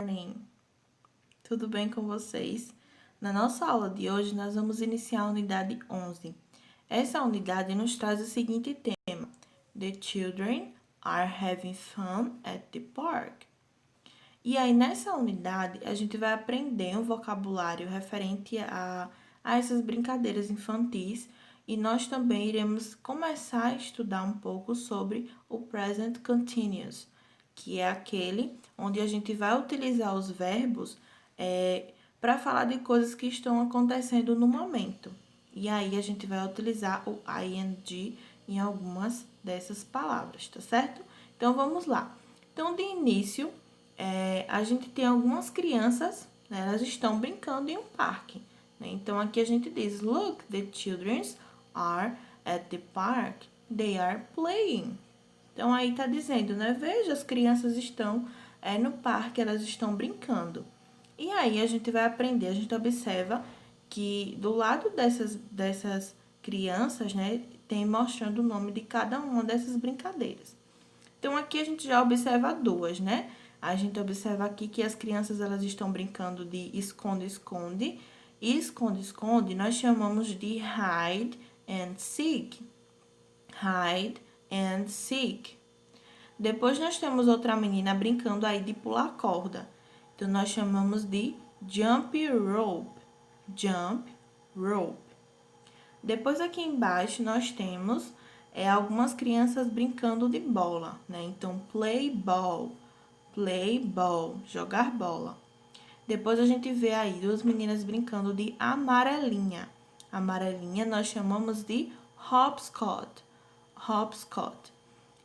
Morning. Tudo bem com vocês? Na nossa aula de hoje, nós vamos iniciar a unidade 11. Essa unidade nos traz o seguinte tema: The children are having fun at the park. E aí, nessa unidade, a gente vai aprender um vocabulário referente a essas brincadeiras infantis e nós também iremos começar a estudar um pouco sobre o present continuous, que é aquele onde a gente vai utilizar os verbos para falar de coisas que estão acontecendo no momento. E aí, a gente vai utilizar o ing em algumas dessas palavras, tá certo? Então, vamos lá. Então, de início, a gente tem algumas crianças, né, elas estão brincando em um parque. Né? Então, aqui a gente diz, look, the children are at the park. They are playing. Então, aí tá dizendo, né? Veja, as crianças estão no parque, elas estão brincando. E aí, a gente vai aprender, a gente observa que do lado dessas crianças, né, tem mostrando o nome de cada uma dessas brincadeiras. Então, aqui a gente já observa duas, né? A gente observa aqui que as crianças elas estão brincando de esconde-esconde. E esconde-esconde nós chamamos de hide and seek. Hide and seek. Depois nós temos outra menina brincando aí de pular corda. Então, nós chamamos de jump rope. Jump rope. Depois aqui embaixo nós temos algumas crianças brincando de bola, né? Então, play ball, jogar bola. Depois a gente vê aí duas meninas brincando de amarelinha. Amarelinha nós chamamos de hopscotch, hopscotch.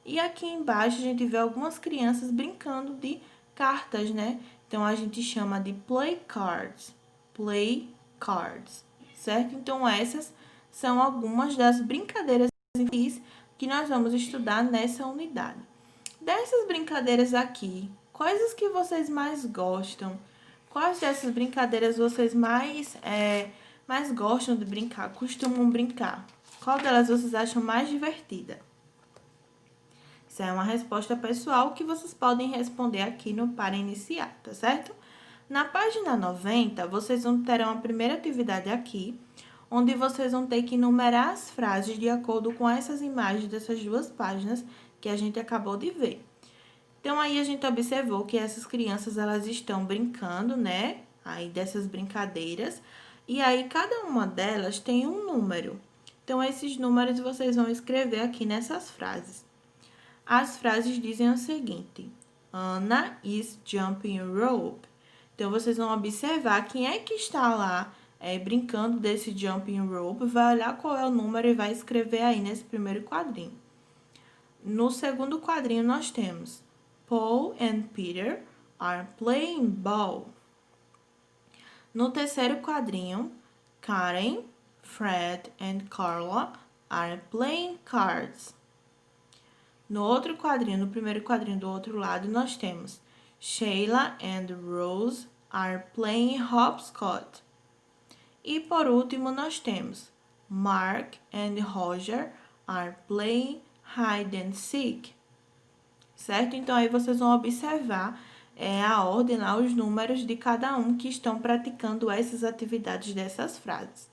E aqui embaixo a gente vê algumas crianças brincando de cartas, né? Então, a gente chama de play cards, certo? Então, essas são algumas das brincadeiras que nós vamos estudar nessa unidade. Dessas brincadeiras aqui, quais as que vocês mais gostam? Quais dessas brincadeiras vocês mais gostam de brincar, costumam brincar? Qual delas vocês acham mais divertida? Isso é uma resposta pessoal que vocês podem responder aqui no Para Iniciar, tá certo? Na página 90, vocês terão a primeira atividade aqui, onde vocês vão ter que numerar as frases de acordo com essas imagens dessas duas páginas que a gente acabou de ver. Então, aí a gente observou que essas crianças, elas estão brincando, né? Aí, dessas brincadeiras. E aí, cada uma delas tem um número. Então, esses números vocês vão escrever aqui nessas frases. As frases dizem o seguinte: Anna is jumping rope. Então, vocês vão observar quem é que está lá brincando desse jumping rope, vai olhar qual é o número e vai escrever aí nesse primeiro quadrinho. No segundo quadrinho, nós temos Paul and Peter are playing ball. No terceiro quadrinho, Karen, Fred and Carla are playing cards. No outro quadrinho, no primeiro quadrinho do outro lado, nós temos Sheila and Rose are playing hopscotch. E por último, nós temos Mark and Roger are playing hide and seek. Certo? Então, aí vocês vão observar a ordem lá, os números de cada um que estão praticando essas atividades dessas frases.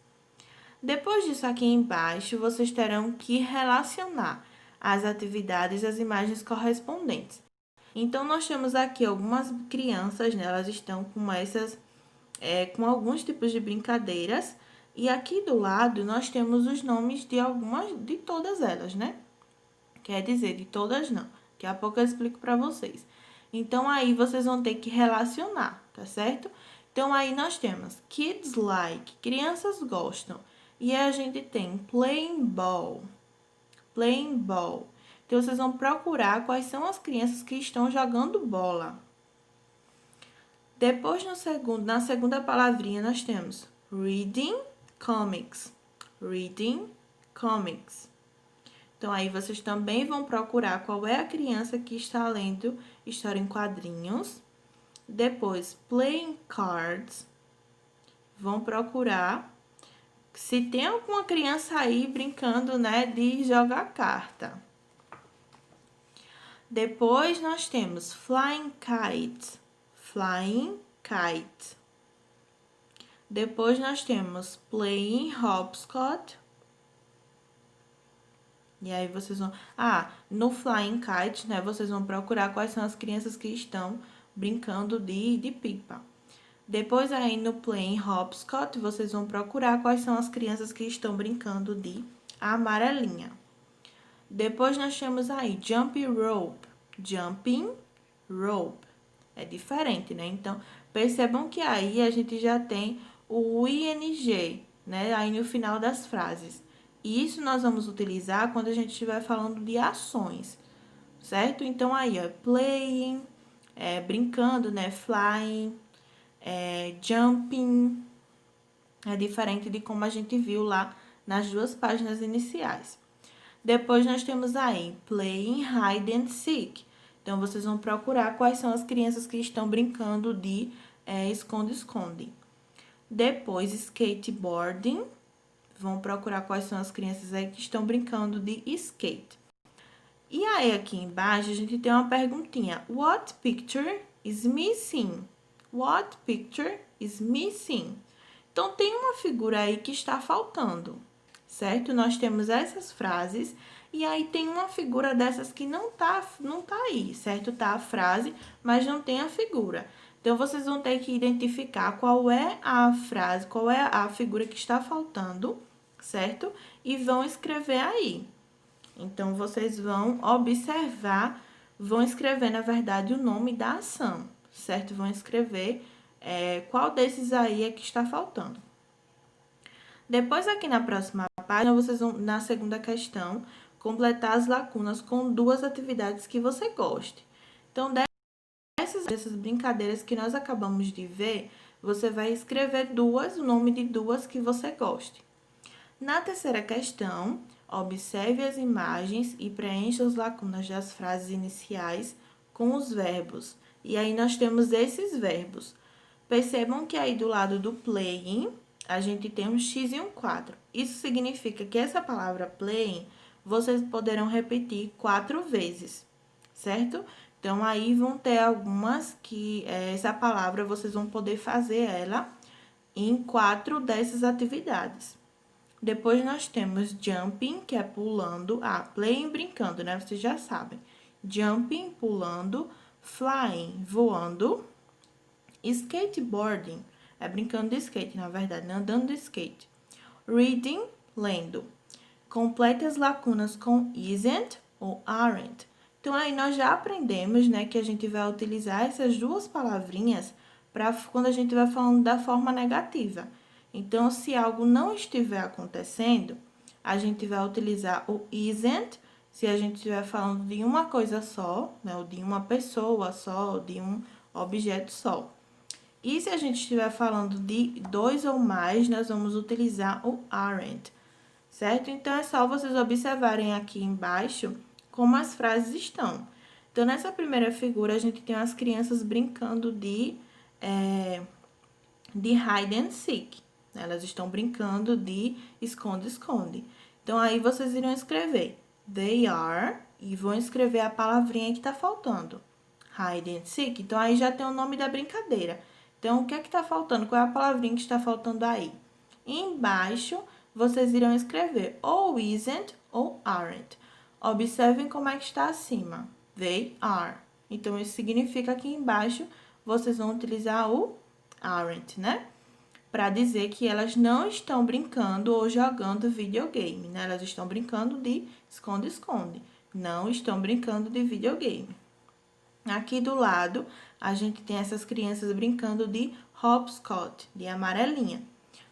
Depois disso, aqui embaixo, vocês terão que relacionar as atividades às imagens correspondentes. Então, nós temos aqui algumas crianças, né? Elas estão com com alguns tipos de brincadeiras. E aqui do lado, nós temos os nomes de todas elas, né? Quer dizer, de todas não. Daqui a pouco eu explico para vocês. Então, aí vocês vão ter que relacionar, tá certo? Então, aí nós temos kids like, crianças gostam. E a gente tem playing ball. Então, vocês vão procurar quais são as crianças que estão jogando bola. Depois, na segunda palavrinha, nós temos reading comics. Então, aí vocês também vão procurar qual é a criança que está lendo história em quadrinhos. Depois, playing cards. Vão procurar se tem alguma criança aí brincando, né, de jogar carta. Depois, nós temos flying kites. flying kite. Depois nós temos playing hopscotch. E aí vocês vão... no flying kite, né, vocês vão procurar quais são as crianças que estão brincando de pipa. Depois aí no playing hopscotch, vocês vão procurar quais são as crianças que estão brincando de amarelinha. Depois nós temos aí jumping rope. Jumping rope. É diferente, né? Então, percebam que aí a gente já tem o ing, né? Aí no final das frases. E isso nós vamos utilizar quando a gente estiver falando de ações, certo? Então, aí, ó, playing, brincando, né? Flying, jumping. É diferente de como a gente viu lá nas duas páginas iniciais. Depois, nós temos aí playing hide and seek. Então, vocês vão procurar quais são as crianças que estão brincando de esconde-esconde. Depois, skateboarding. Vão procurar quais são as crianças aí que estão brincando de skate. E aí, aqui embaixo, a gente tem uma perguntinha. What picture is missing? What picture is missing? Então, tem uma figura aí que está faltando, certo? Nós temos essas frases e aí tem uma figura dessas que não tá aí, certo? Tá a frase, mas não tem a figura. Então, vocês vão ter que identificar qual é a frase, qual é a figura que está faltando, certo? E vão escrever aí. Então, vocês vão observar, vão escrever, na verdade, o nome da ação, certo? Vão escrever qual desses aí é que está faltando. Depois, aqui na próxima página, vocês vão, na segunda questão, completar as lacunas com duas atividades que você goste. Então, dessas brincadeiras que nós acabamos de ver, você vai escrever o nome de duas que você goste. Na terceira questão, observe as imagens e preencha as lacunas das frases iniciais com os verbos. E aí, nós temos esses verbos. Percebam que aí do lado do playing, a gente tem um X e um 4. Isso significa que essa palavra playing, vocês poderão repetir 4 vezes, certo? Então, aí vão ter algumas que essa palavra vocês vão poder fazer ela em 4 dessas atividades. Depois, nós temos jumping, que é pulando. Playing, brincando, né? Vocês já sabem. Jumping, pulando. Flying, voando. Skateboarding, brincando de skate, na verdade, né? Andando de skate. Reading, lendo. Complete as lacunas com isn't ou aren't. Então, aí nós já aprendemos, né, que a gente vai utilizar essas duas palavrinhas para quando a gente vai falando da forma negativa. Então, se algo não estiver acontecendo, a gente vai utilizar o isn't, se a gente estiver falando de uma coisa só, né, ou de uma pessoa só, ou de um objeto só. E se a gente estiver falando de 2 ou mais, nós vamos utilizar o aren't, certo? Então, é só vocês observarem aqui embaixo como as frases estão. Então, nessa primeira figura, a gente tem as crianças brincando de hide and seek. Elas estão brincando de esconde-esconde. Então, aí vocês irão escrever they are e vão escrever a palavrinha que está faltando. Hide and seek. Então, aí já tem o nome da brincadeira. Então, o que é que está faltando? Qual é a palavrinha que está faltando aí? Embaixo, vocês irão escrever ou isn't ou aren't. Observem como é que está acima. They are. Então, isso significa que embaixo, vocês vão utilizar o aren't, né? Para dizer que elas não estão brincando ou jogando videogame, né? Elas estão brincando de esconde-esconde. Não estão brincando de videogame. Aqui do lado, a gente tem essas crianças brincando de hopscotch, de amarelinha.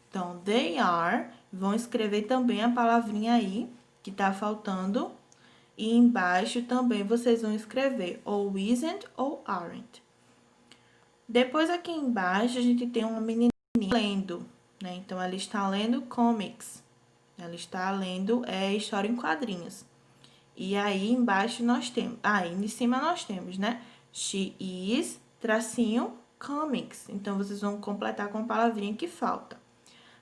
Então, they are, vão escrever também a palavrinha aí, que tá faltando. E embaixo também vocês vão escrever ou isn't ou aren't. Depois, aqui embaixo, a gente tem uma menininha lendo, né? Então, ela está lendo comics. Ela está lendo história em quadrinhos. E aí, embaixo nós temos... aí em cima nós temos, né? She is, tracinho, comics. Então, vocês vão completar com a palavrinha que falta.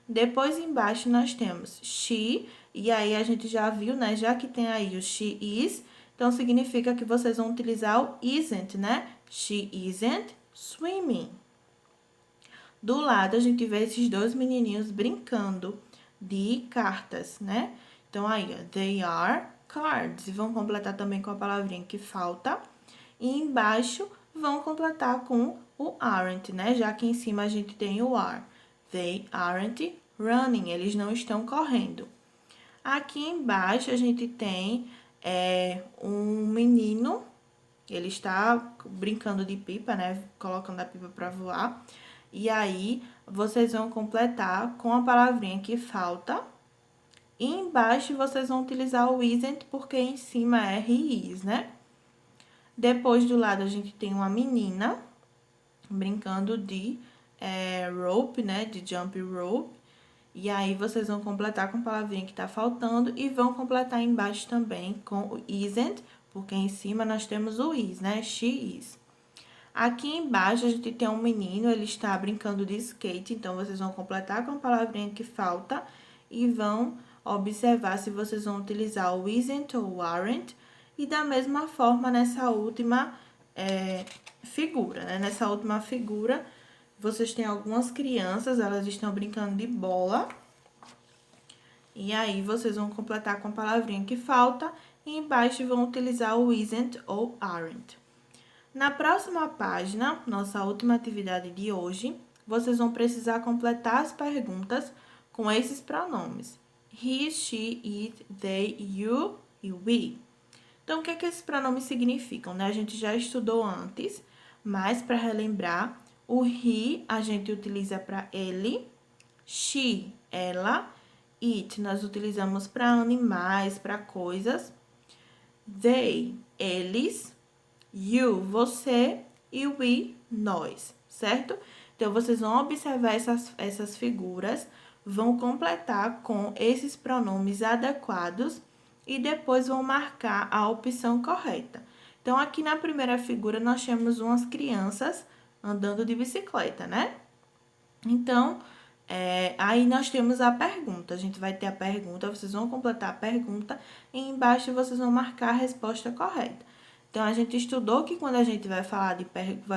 Depois, embaixo, nós temos she. E aí, a gente já viu, né? Já que tem aí o she is, então, significa que vocês vão utilizar o isn't, né? She isn't swimming. Do lado, a gente vê esses dois menininhos brincando de cartas, né? Então, aí, ó, they are cards. E vão completar também com a palavrinha que falta. E embaixo, vão completar com o aren't, né? Já que em cima a gente tem o are. They aren't running. Eles não estão correndo. Aqui embaixo, a gente tem um menino. Ele está brincando de pipa, né? Colocando a pipa para voar. E aí, vocês vão completar com a palavrinha que falta. E embaixo, vocês vão utilizar o isn't, porque em cima é he is, né? Depois, do lado, a gente tem uma menina brincando de rope, né? De jump rope. E aí, vocês vão completar com a palavrinha que tá faltando. E vão completar embaixo também com o isn't, porque em cima nós temos o is, né? She is. Aqui embaixo a gente tem um menino, ele está brincando de skate, então vocês vão completar com a palavrinha que falta e vão observar se vocês vão utilizar o isn't ou o aren't. E da mesma forma, nessa última figura, né? Nessa última figura, vocês têm algumas crianças, elas estão brincando de bola. E aí, vocês vão completar com a palavrinha que falta e embaixo vão utilizar o isn't ou aren't. Na próxima página, nossa última atividade de hoje, vocês vão precisar completar as perguntas com esses pronomes. He, she, it, they, you e we. Então, o que é que esses pronomes significam, né? A gente já estudou antes, mas para relembrar, o he a gente utiliza para ele, she, ela, it nós utilizamos para animais, para coisas, they, eles, you, você, e we, nós, certo? Então, vocês vão observar essas figuras, vão completar com esses pronomes adequados e depois vão marcar a opção correta. Então, aqui na primeira figura, nós temos umas crianças andando de bicicleta, né? Então, aí nós temos a pergunta. A gente vai ter a pergunta, vocês vão completar a pergunta e embaixo vocês vão marcar a resposta correta. Então, a gente estudou que quando a gente vai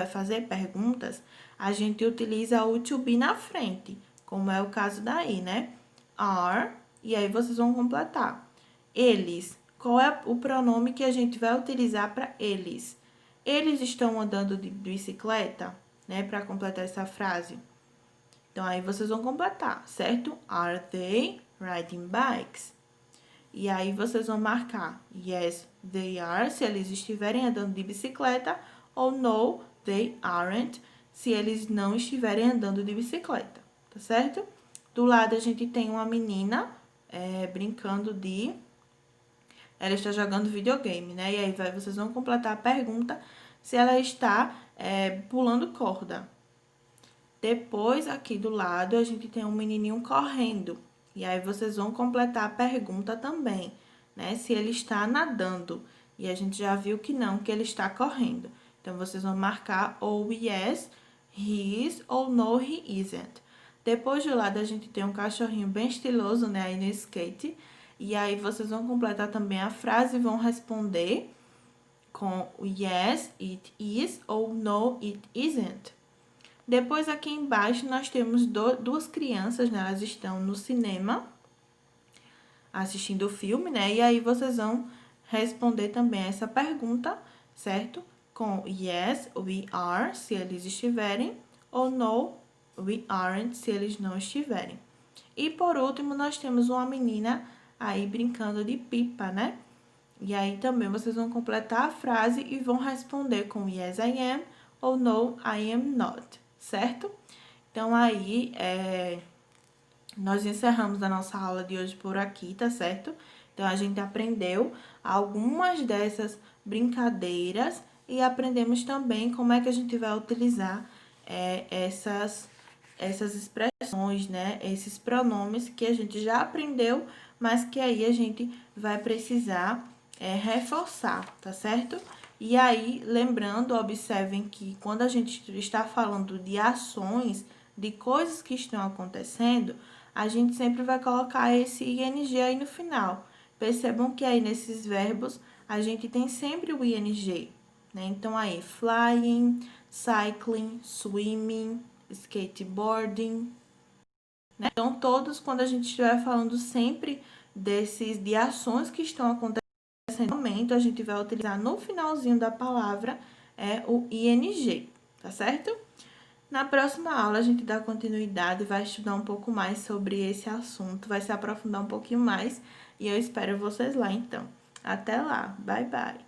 fazer perguntas, a gente utiliza o to be na frente, como é o caso daí, né? Are, e aí vocês vão completar. Eles, qual é o pronome que a gente vai utilizar para eles? Eles estão andando de bicicleta, né? Para completar essa frase. Então, aí vocês vão completar, certo? Are they riding bikes? E aí, vocês vão marcar yes, they are, se eles estiverem andando de bicicleta, ou no, they aren't, se eles não estiverem andando de bicicleta, tá certo? Do lado, a gente tem uma menina brincando de... Ela está jogando videogame, né? E aí, vocês vão completar a pergunta se ela está pulando corda. Depois, aqui do lado, a gente tem um menininho correndo. E aí, vocês vão completar a pergunta também, né? Se ele está nadando. E a gente já viu que não, que ele está correndo. Então, vocês vão marcar ou yes, he is, ou no, he isn't. Depois do lado, a gente tem um cachorrinho bem estiloso, né? Aí no skate. E aí, vocês vão completar também a frase e vão responder com yes, it is, ou no, it isn't. Depois, aqui embaixo, nós temos duas crianças, né? Elas estão no cinema, assistindo o filme, né? E aí, vocês vão responder também essa pergunta, certo? Com yes, we are, se eles estiverem, ou no, we aren't, se eles não estiverem. E, por último, nós temos uma menina aí brincando de pipa, né? E aí, também, vocês vão completar a frase e vão responder com yes, I am, ou no, I am not. Certo? Então, aí, nós encerramos a nossa aula de hoje por aqui, tá certo? Então, a gente aprendeu algumas dessas brincadeiras e aprendemos também como é que a gente vai utilizar essas expressões, né? Esses pronomes que a gente já aprendeu, mas que aí a gente vai precisar reforçar, tá certo? E aí, lembrando, observem que quando a gente está falando de ações, de coisas que estão acontecendo, a gente sempre vai colocar esse ing aí no final. Percebam que aí nesses verbos, a gente tem sempre o ing, né? Então, aí, flying, cycling, swimming, skateboarding, né? Então, todos, quando a gente estiver falando sempre de ações que estão acontecendo no momento, a gente vai utilizar no finalzinho da palavra o ing, tá certo? Na próxima aula, a gente dá continuidade, vai estudar um pouco mais sobre esse assunto, vai se aprofundar um pouquinho mais, e eu espero vocês lá, então. Até lá, bye bye!